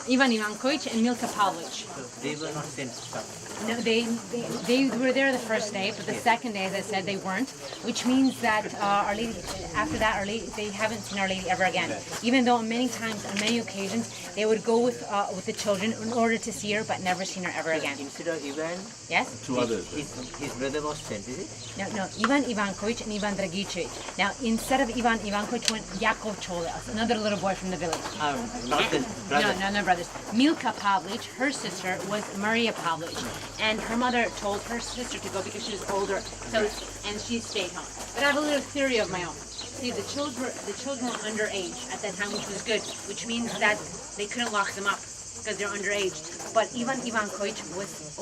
Ivan Ivankovic and Milka Pavlovich. So they were not sent stuff. No, they were there the first day, but the second day, as I said, they weren't, which means that Our Lady, after that, Our Lady, they haven't seen Our Lady ever again. Even though many times, on many occasions, they would go with the children in order to see her, but never seen her ever again. Instead of Ivan, Yes? Two others. his brother was sent, is it? No, Ivan Ivankovic and Ivan Dragicevic. Now, instead of Ivan Ivankovic went Yakov Chola, another little boy from the village. Not the brother. No brothers. Milka Pavlovich, her sister, was Maria Pavlovich, and her mother told her sister to go because she was older, and she stayed home. But I have a little theory of my own. See, the children were underage at that time, which was good, which means that they couldn't lock them up because they're underage. But Ivan Ivankovic was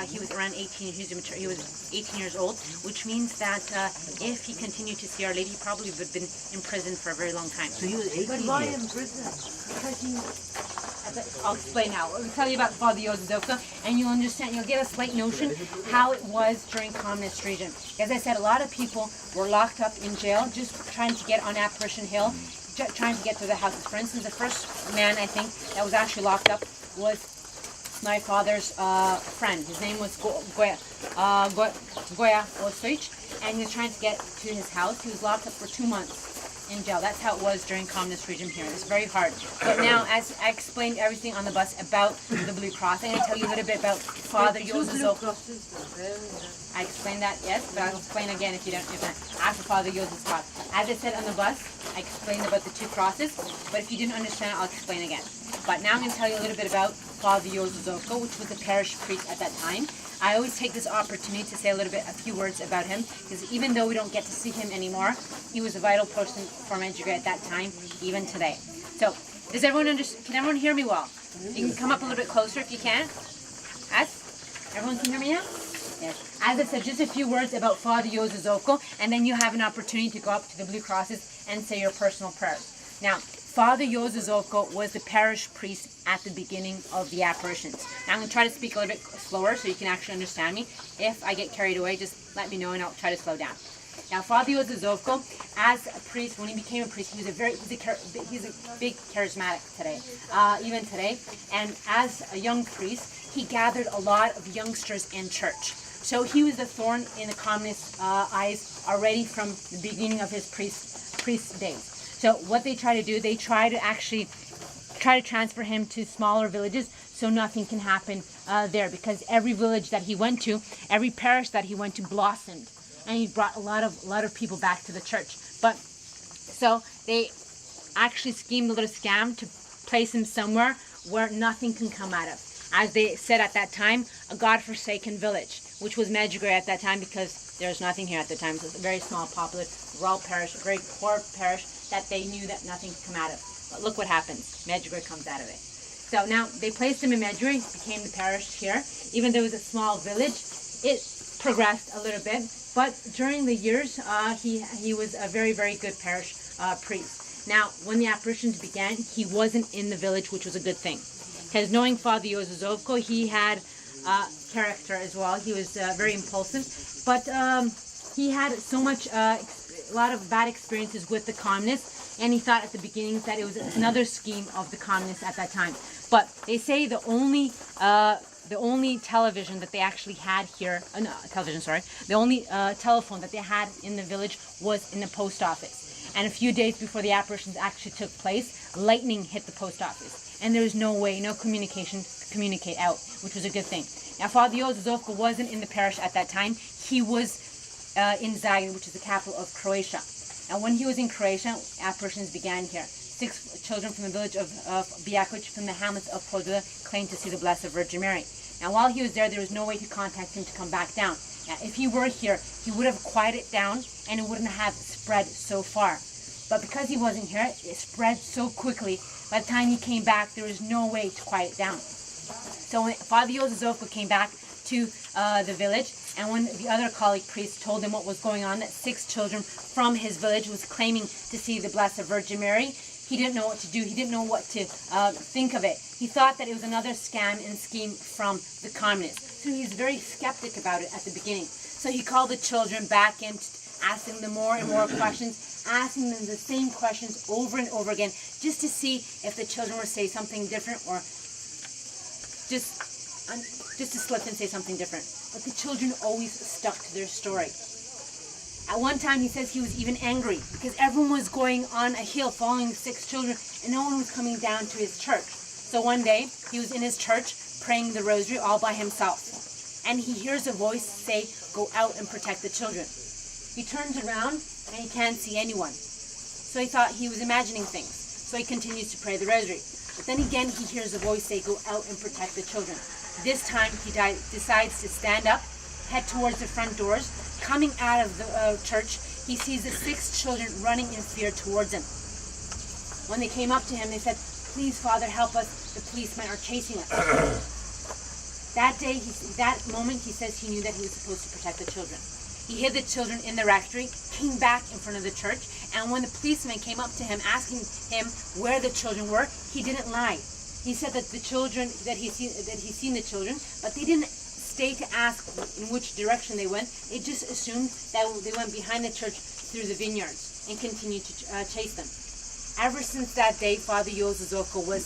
he was around 18, he was 18 years old, which means that if he continued to see Our Lady, he probably would have been in prison for a very long time. So he was 18 But why years. in prison? I'll explain now. I'll tell you about Father Yozadovka, and you'll understand, you'll get a slight notion how it was during communist regime. As I said, a lot of people were locked up in jail just trying to get on Apparition Hill, trying to get to the houses. For instance, the first man, I think, that was actually locked up was my father's friend. His name was Goya Ostoich, and he was trying to get to his house. He was locked up for 2 months in jail. That's how it was during communist regime here. It's very hard. But now, as I explained everything on the bus about the Blue Cross, I'm going to tell you a little bit about Father Yozef. I explained that, yes, but I'll explain again if you don't. After Father Yozef's talk, as I said on the bus, I explained about the 2 crosses. But if you didn't understand, I'll explain again. But now I'm going to tell you a little bit about Father Yozef, which was the parish priest at that time. I always take this opportunity to say a few words about him, because even though we don't get to see him anymore, he was a vital person for Medjugorje at that time, even today. So, does everyone understand? Can everyone hear me well? You can come up a little bit closer if you can. Yes? Everyone can hear me now? Yes. As I said, just a few words about Father Yozef, and then you have an opportunity to go up to the Blue Crosses and say your personal prayers. Now, Father Yozef was the parish priest at the beginning of the apparitions. Now I'm going to try to speak a little bit slower so you can actually understand me. If I get carried away, just let me know and I'll try to slow down. Now, Father Yozef, as a priest, when he became a priest, he's a big charismatic today, even today. And as a young priest, he gathered a lot of youngsters in church. So he was a thorn in the communist eyes already from the beginning of his priest days. So what they try to do, they try to transfer him to smaller villages so nothing can happen there, because every village that he went to, every parish that he went to blossomed, and he brought a lot of people back to the church. But so they actually schemed a little scam to place him somewhere where nothing can come out of. As they said at that time, a God-forsaken village, which was Medjugorje at that time, because there was nothing here at the time. So it's a very small, popular, rural parish, a very poor parish that they knew that nothing could come out of. But look what happens. Medjugorje comes out of it. So now they placed him in Medjugorje, became the parish here. Even though it was a small village, it progressed a little bit. But during the years, he was a very, very good parish priest. Now, when the apparitions began, he wasn't in the village, which was a good thing. Because knowing Father Yozef, he had character as well. He was very impulsive. But he had so much, a lot of bad experiences with the communists. And he thought at the beginning that it was another scheme of the communists at that time. But they say the only television that they actually had here, the only telephone that they had in the village was in the post office. And a few days before the apparitions actually took place, lightning hit the post office. And there was no way, no communication to communicate out, which was a good thing. Now, Father Yozef wasn't in the parish at that time. He was in Zagreb, which is the capital of Croatia. And when he was in Croatia, apparitions began here. 6 children from the village of Bijakovic, from the hamlets of Podula, claimed to see the Blessed Virgin Mary. Now, while he was there was no way to contact him to come back down. Now, if he were here, he would have quieted down, and it wouldn't have spread so far. But because he wasn't here, it spread so quickly. By the time he came back, there was no way to quiet it down. So when Father Yozef came back to the village, and when the other colleague priest told him what was going on, that 6 children from his village was claiming to see the Blessed Virgin Mary, he didn't know what to do. He didn't know what to think of it. He thought that it was another scam and scheme from the communists. So he was very skeptic about it at the beginning. So he called the children back in, asking them more and more questions, asking them the same questions over and over again, just to see if the children would say something different or just to slip and say something different. But the children always stuck to their story. At one time, he says he was even angry because everyone was going on a hill following 6 children and no one was coming down to his church. So one day, he was in his church praying the rosary all by himself. And he hears a voice say, "Go out and protect the children." He turns around and he can't see anyone. So he thought he was imagining things. So he continues to pray the rosary. But then again, he hears a voice say, "Go out and protect the children." This time, he decides to stand up, head towards the front doors. Coming out of the church, he sees the 6 children running in fear towards him. When they came up to him, they said, "Please, Father, help us. The policemen are chasing us." That moment, he says he knew that he was supposed to protect the children. He hid the children in the rectory, came back in front of the church, and when the policemen came up to him asking him where the children were, he didn't lie. He said that the children, that he's seen the children, but they didn't stay to ask in which direction they went. They just assumed that they went behind the church through the vineyards and continued to chase them. Ever since that day, Father Yozozoko was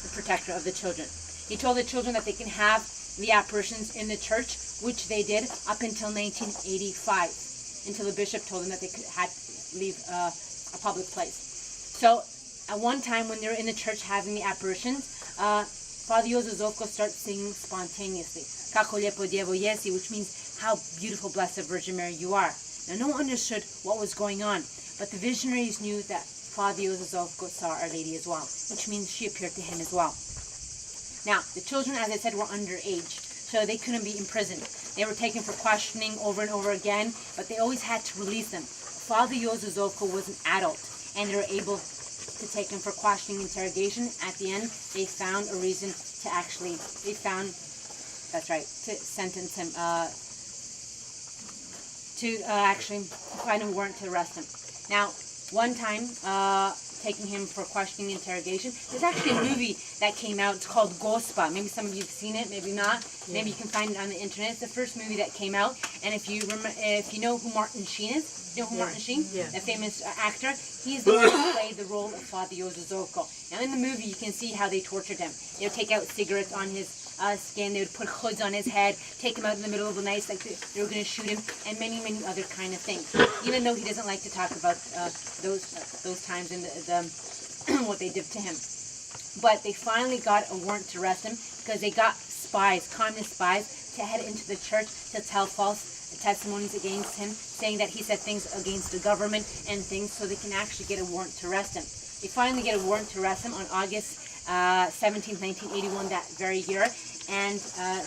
the protector of the children. He told the children that they can have the apparitions in the church, which they did up until 1985, until the bishop told them that they had to leave a public place. So at one time when they were in the church having the apparitions, Father Yozozoko starts singing spontaneously, "Kakolepo Dievo Yesi," which means, "How beautiful, blessed Virgin Mary you are." Now, no one understood what was going on, but the visionaries knew that Father Yozozoko saw Our Lady as well, which means she appeared to him as well. Now, the children, as I said, were underage, so they couldn't be imprisoned. They were taken for questioning over and over again, but they always had to release them. Father Yozozoko was an adult, and they were able to take him for questioning interrogation. At the end, they found a reason to actually, to sentence him, to find a warrant to arrest him. Now, one time, taking him for questioning interrogation, there's actually a movie that came out. It's called Gospa. Maybe some of you have seen it, maybe not. Yeah. Maybe you can find it on the internet. It's the first movie that came out. And if you know who Martin Sheen is, you know who Martin Sheen? Yeah. The famous actor. He's the one who played the role of Father Yozozoko. Now in the movie, you can see how they tortured him. They would take out cigarettes on his skin. They would put hoods on his head, take him out in the middle of the night like they were going to shoot him, and many, many other kind of things. Even though he doesn't like to talk about those times and what they did to him. But they finally got a warrant to arrest him because they got spies, communist spies, to head into the church to tell false testimonies against him, saying that he said things against the government and things, so they can actually get a warrant to arrest him. They finally get a warrant to arrest him on August 17, 1981, that very year, and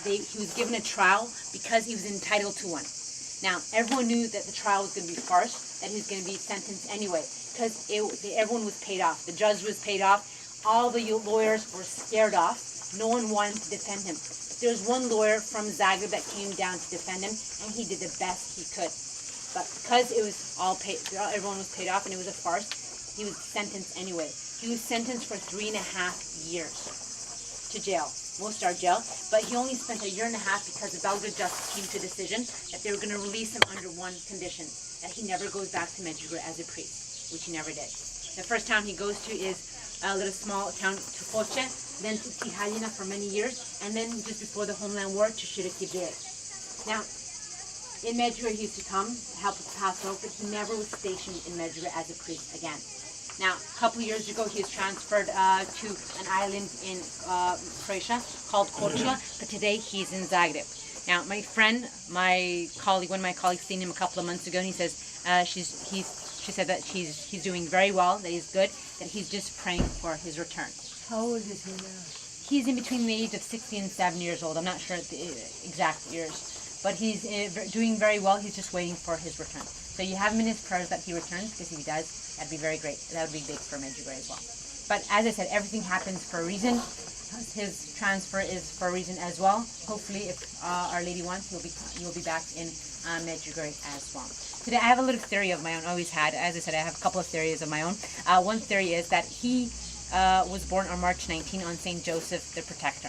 he was given a trial because he was entitled to one. Now, everyone knew that the trial was going to be farce, that he was going to be sentenced anyway, because everyone was paid off. The judge was paid off. All the lawyers were scared off. No one wanted to defend him. There was one lawyer from Zagreb that came down to defend him, and he did the best he could. But because it was all paid, everyone was paid off, and it was a farce, he was sentenced anyway. He was sentenced for 3.5 years to jail. Most are jail, but he only spent 1.5 years because the Belgrade justice came to a decision that they were going to release him under one condition, that he never goes back to Medjugorje as a priest, which he never did. The first town he goes to is a little small town, Tufoce, then to Tihalina for many years, and then just before the Homeland War to Shirokibir. Now, in Medjugorje he used to come, help with Passover, but he never was stationed in Medjugorje as a priest again. Now, a couple of years ago, he was transferred to an island in Croatia called Korčula, but today he's in Zagreb. Now, my friend, one of my colleagues, seen him a couple of months ago, and he says she said that he's doing very well, that he's good, that he's just praying for his return. How old is he now? He's in between the age of 60 and 70 years old. I'm not sure the exact years, but he's doing very well. He's just waiting for his return. So you have him in his prayers that he returns, because if he does, that'd be very great. That would be big for Medjugorje as well. But as I said, everything happens for a reason. His transfer is for a reason as well. Hopefully, if Our Lady wants, you'll be back in Medjugorje as well. Today, I have a little theory of my own. Always had. As I said, I have a couple of theories of my own. One theory is that he was born on March 19 on Saint Joseph the Protector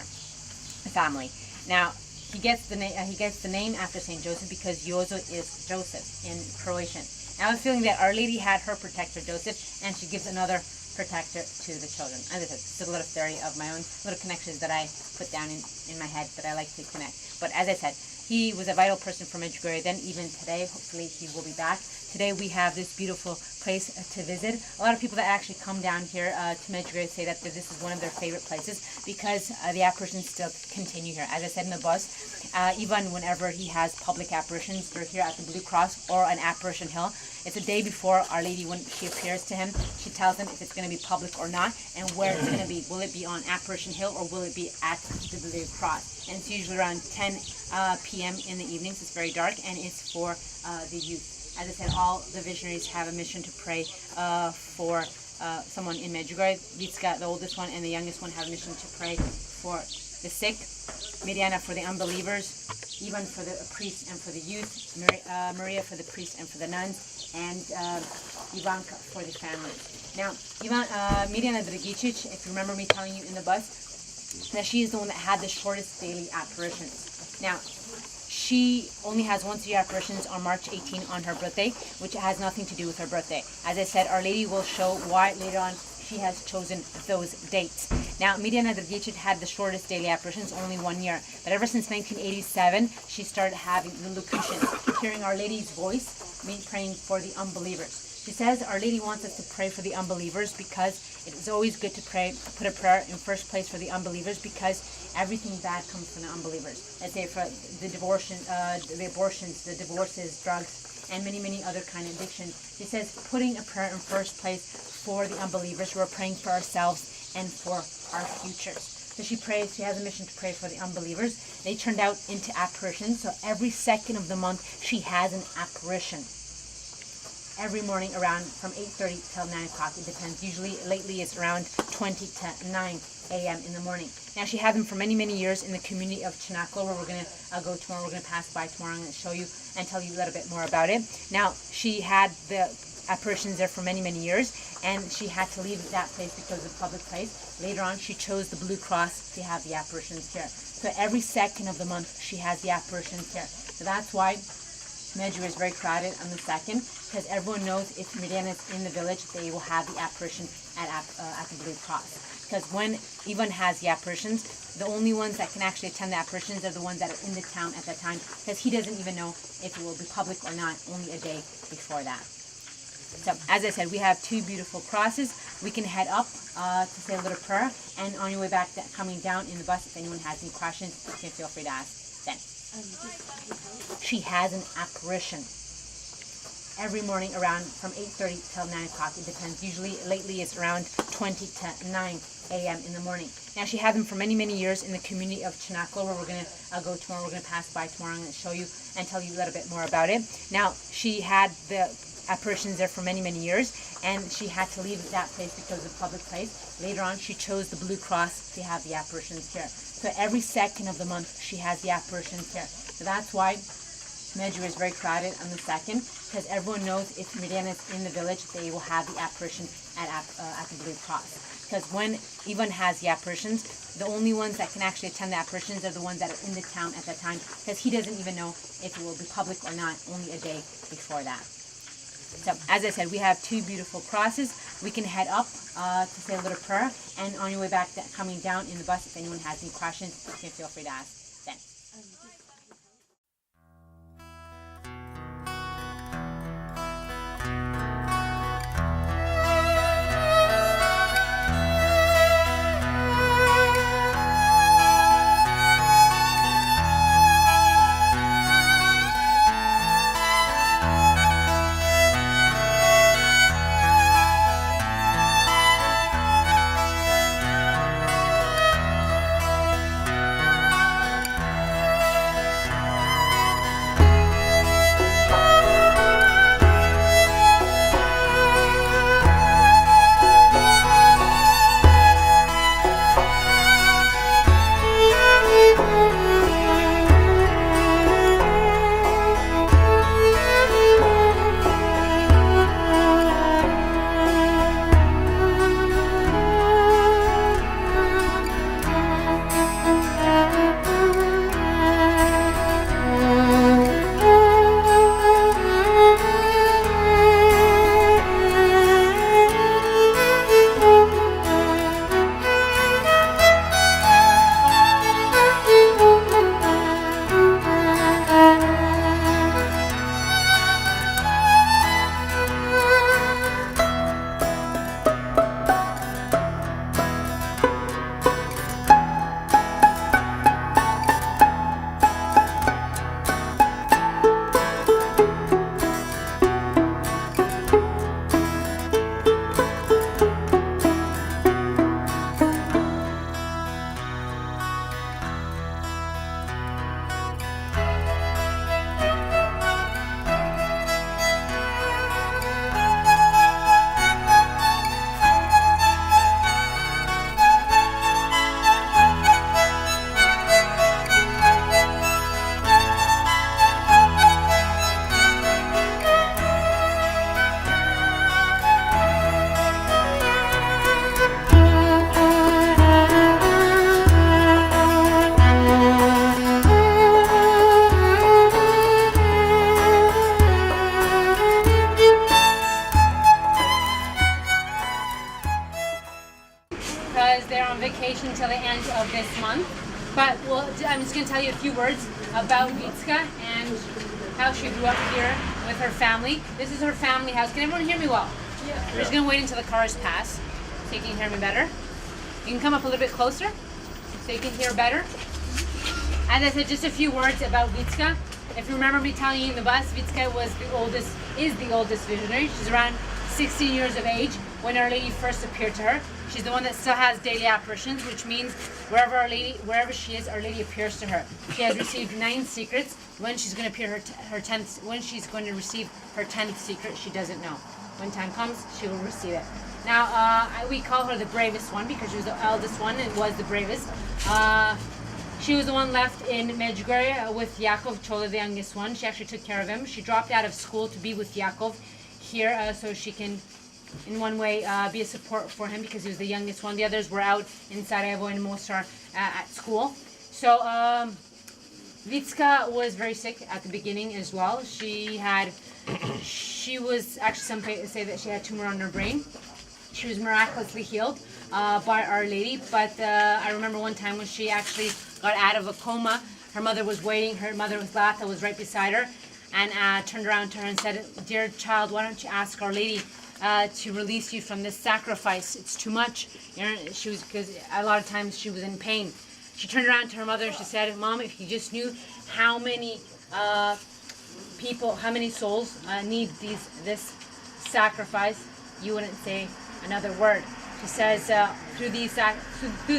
family. Now, he gets the name after Saint Joseph because Jozo is Joseph in Croatian. I have a feeling that Our Lady had her protector Joseph, and she gives another protector to the children. As I said, it's a little theory of my own little connections that I put down in my head that I like to connect. But as I said, he was a vital person for Medjugorje. Then even today, hopefully he will be back. Today we have this beautiful place to visit. A lot of people that actually come down here to Medjugorje say that this is one of their favorite places because the apparitions still continue here. As I said in the bus, even whenever he has public apparitions, they're here at the Blue Cross or on Apparition Hill. It's a day before Our Lady, when she appears to him, she tells him if it's going to be public or not and where it's going to be. Will it be on Apparition Hill or will it be at the Blue Cross? And it's usually around 10 p.m. in the evenings. It's very dark and it's for the youth. As I said, all the visionaries have a mission to pray for someone in Medjugorje. Vitska, the oldest one, and the youngest one have a mission to pray for the sick. Mirjana for the unbelievers, Ivan for the priest and for the youth, Maria for the priest and for the nuns, and Ivanka for the families. Now, Mirjana Dragicic, if you remember me telling you in the bus, that she is the one that had the shortest daily apparitions. Now, she only has once a year apparitions on March 18 on her birthday, which has nothing to do with her birthday. As I said, Our Lady will show why later on she has chosen those dates. Now, Mirjana Dragicic had the shortest daily apparitions, only 1 year. But ever since 1987, she started having the locutions, hearing Our Lady's voice, praying for the unbelievers. She says Our Lady wants us to pray for the unbelievers because it is always good to pray, put a prayer in first place for the unbelievers because everything bad comes from the unbelievers. Let's say for the abortions, the divorces, drugs, and many, many other kind of addictions. She says putting a prayer in first place for the unbelievers. We're praying for ourselves and for our futures. So she prays, she has a mission to pray for the unbelievers. They turned out into apparitions. So every second of the month, she has an apparition. Every morning around from 8:30 till 9 o'clock. It depends. Usually, lately, it's around 20 to 9 a.m. in the morning. Now, she had them for many, many years in the community of Chinaklo, where we're going to go tomorrow. We're going to pass by tomorrow. I'm going to show you and tell you a little bit more about it. Now, she had the apparitions there for many, many years, and she had to leave that place because of public place. Later on, she chose the Blue Cross to have the apparitions here. So every second of the month, she has the apparitions here. So that's why Medjugorje is very crowded on the 2nd, because everyone knows if Mirjana is in the village, they will have the apparition at the Blue Cross. Because when Ivan has the apparitions, the only ones that can actually attend the apparitions are the ones that are in the town at that time, because he doesn't even know if it will be public or not, only a day before that. So, as I said, we have 2 beautiful crosses. We can head up to say a little prayer, and on your way back, coming down in the bus, if anyone has any questions, you can feel free to ask then. She has an apparition every morning around from 8:30 till 9 o'clock. It depends. Usually, lately, it's around 20 to 9 a.m. in the morning. Now, she had them for many, many years in the community of Chinaklo, where we're going to go tomorrow. We're going to pass by tomorrow. I'm going to show you and tell you a little bit more about it. Now, she had the apparitions there for many, many years, and she had to leave that place because of public place. Later on, she chose the Blue Cross to have the apparitions here. So every second of the month, she has the apparitions here. So that's why Medjugorje is very crowded on the 2nd, because everyone knows if Mirjana is in the village, they will have the apparition at the Blue Cross. Because when Ivan has the apparitions, the only ones that can actually attend the apparitions are the ones that are in the town at that time, because he doesn't even know if it will be public or not, only a day before that. So, as I said, we have 2 beautiful crosses. We can head up to say a little prayer, and on your way back, coming down in the bus, if anyone has any questions, you can feel free to ask then. until the end of this month. But I'm just going to tell you a few words about Vitska and how she grew up here with her family. This is her family house. Can everyone hear me well? Yeah. We're just going to wait until the cars pass so you can hear me better. You can come up a little bit closer so you can hear better. As I said, just a few words about Vitska. If you remember me telling you in the bus, Vitska is the oldest visionary. She's around 16 years of age when Our Lady first appeared to her. She's the one that still has daily apparitions, which means wherever she is, Our Lady appears to her. She has received 9 secrets. When she's going to appear when she's going to receive her 10th secret, she doesn't know. When time comes, she will receive it. Now, we call her the bravest one because she was the eldest one and was the bravest. She was the one left in Medjugorje with Yakov, Chola, the youngest one. She actually took care of him. She dropped out of school to be with Yakov here so she can, in one way, be a support for him because he was the youngest one. The others were out in Sarajevo and Mostar at school. So Vitska was very sick at the beginning as well. She was actually, some say that she had a tumor on her brain. She was miraculously healed by Our Lady, but I remember one time when she actually got out of a coma, her mother was waiting, her mother was Lata, was right beside her, and turned around to her and said, "Dear child, why don't you ask Our Lady to release you from this sacrifice? It's too much." You know, because a lot of times she was in pain. She turned around to her mother and she said, "Mom, if you just knew how many people, how many souls need this sacrifice, you wouldn't say another word." She says through the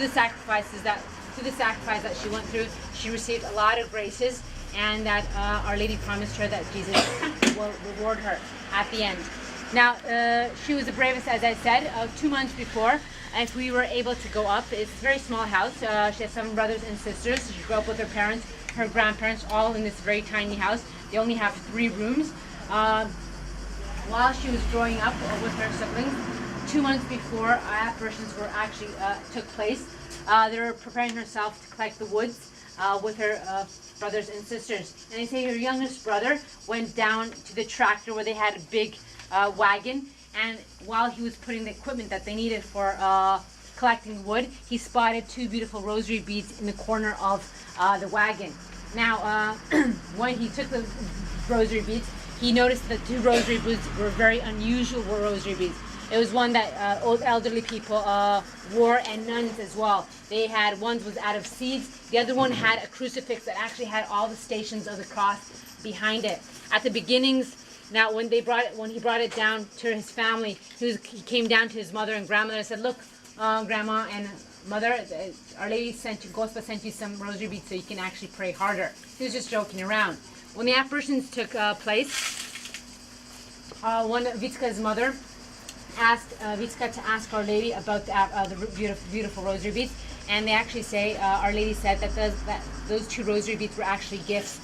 sacrifice that she went through, she received a lot of graces, and that Our Lady promised her that Jesus will reward her at the end. Now, she was the bravest, as I said, 2 months before. If we were able to go up, it's a very small house. She has 7 brothers and sisters. She grew up with her parents, her grandparents, all in this very tiny house. They only have 3 rooms. While she was growing up with her siblings, 2 months before apparitions were actually took place, they were preparing herself to collect the woods with her brothers and sisters. And they say her youngest brother went down to the tractor where they had a big wagon, and while he was putting the equipment that they needed for collecting wood, he spotted 2 beautiful rosary beads in the corner of the wagon. Now, when he took the rosary beads, he noticed that 2 rosary beads were very unusual rosary beads. It was one that old elderly people wore, and nuns as well. They had, one was out of seeds, the other one had a crucifix that actually had all the stations of the cross behind it. At the beginnings, now when he brought it down to his family, he came down to his mother and grandmother and said, "Look, Grandma and Mother, Our Lady sent you, Gospa sent you some rosary beads so you can actually pray harder." He was just joking around. When the apparitions took place, one Vitska's mother asked Vitska to ask Our Lady about the beautiful rosary beads, and they actually say Our Lady said that those 2 rosary beads were actually gifts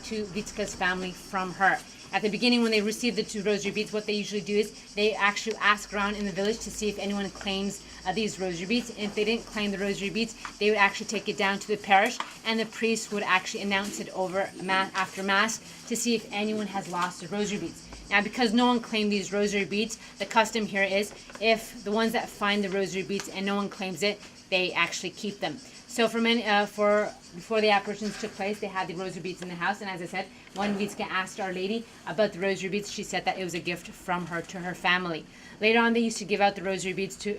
to Vitska's family from her. At the beginning, when they received the 2 rosary beads, what they usually do is they actually ask around in the village to see if anyone claims these rosary beads. And if they didn't claim the rosary beads, they would actually take it down to the parish, and the priest would actually announce it over after Mass to see if anyone has lost the rosary beads. Now, because no one claimed these rosary beads, the custom here is if the ones that find the rosary beads and no one claims it, they actually keep them. So before the apparitions took place, they had the rosary beads in the house, and as I said, when Vitska asked Our Lady about the rosary beads, she said that it was a gift from her to her family. Later on, they used to give out the rosary beads to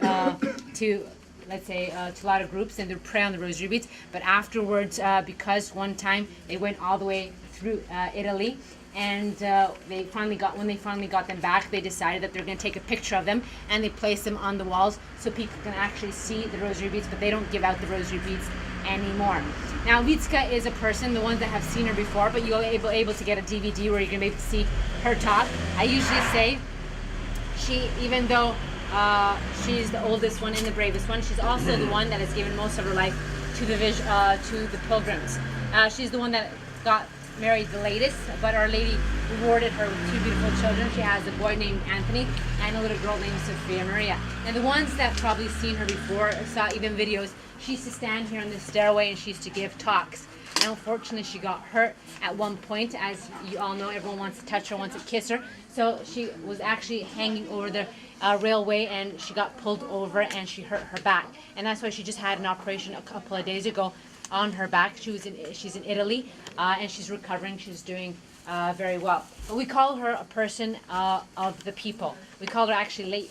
let's say to a lot of groups, and they'd pray on the rosary beads. But afterwards, because one time they went all the way through Italy, and when they finally got them back, they decided that they're going to take a picture of them, and they placed them on the walls so people can actually see the rosary beads, but they don't give out the rosary beads anymore. Now, Vitska is a person, the ones that have seen her before, but you'll be able to get a DVD where you're going to be able to see her talk. I usually say even though she's the oldest one and the bravest one, she's also the one that has given most of her life to the pilgrims. She's the one that got married the latest, but Our Lady rewarded her with 2 beautiful children. She has a boy named Anthony and a little girl named Sophia Maria. And the ones that probably seen her before, saw even videos, she used to stand here on the stairway and she used to give talks. And unfortunately, she got hurt at one point. As you all know, everyone wants to touch her, wants to kiss her. So she was actually hanging over the railway, and she got pulled over, and she hurt her back. And that's why she just had an operation a couple of days ago on her back. She's in Italy, and she's recovering. She's doing very well. But we call her a person of the people. We call her actually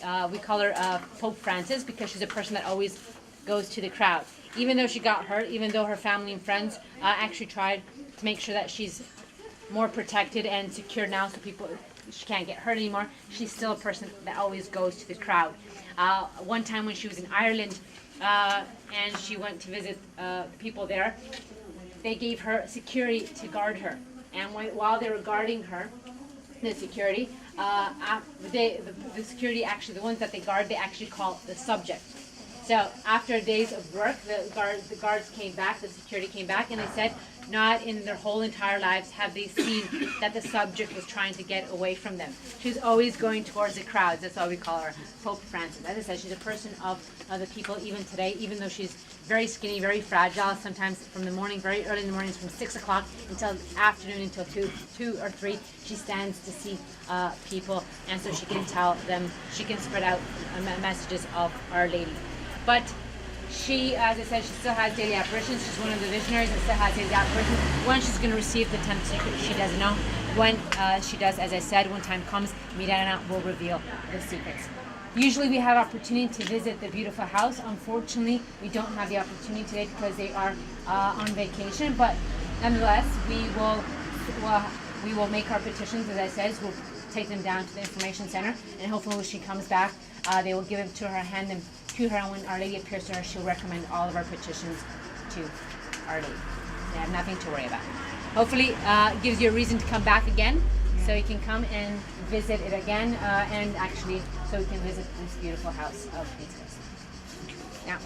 Pope Francis, because she's a person that always goes to the crowd. Even though she got hurt, even though her family and friends actually tried to make sure that she's more protected and secure now, so she can't get hurt anymore, she's still a person that always goes to the crowd. One time when she was in Ireland and she went to visit people there, they gave her security to guard her. And while they were guarding her, the security, the security actually, the ones that they guard, they actually call the subject. So after days of work, the guards came back, the security came back, and they said not in their whole entire lives have they seen that the subject was trying to get away from them. She's always going towards the crowds. That's why we call her Pope Francis. As I said, she's a person of the people even today, even though she's very skinny, very fragile, sometimes from the morning, very early in the mornings, from 6 o'clock until afternoon, until 2 or 3, she stands to see people, and so she can tell them, she can spread out messages of Our Lady. But she, as I said, she still has daily apparitions. She's one of the visionaries that still has daily apparitions. When she's going to receive the 10th secret, she doesn't know. When she does, as I said, when time comes, Mirana will reveal the secrets. Usually we have opportunity to visit the beautiful house. Unfortunately, we don't have the opportunity today because they are on vacation. But nonetheless, we will make our petitions. As I said, we'll take them down to the information center, and hopefully when she comes back, they will give them to her, hand them to her, and when Our Lady appears to her, she'll recommend all of our petitions to Our Lady. They have nothing to worry about. Hopefully it gives you a reason to come back again, so you can come and visit it again, and actually so we can visit this beautiful house of Jesus. Now.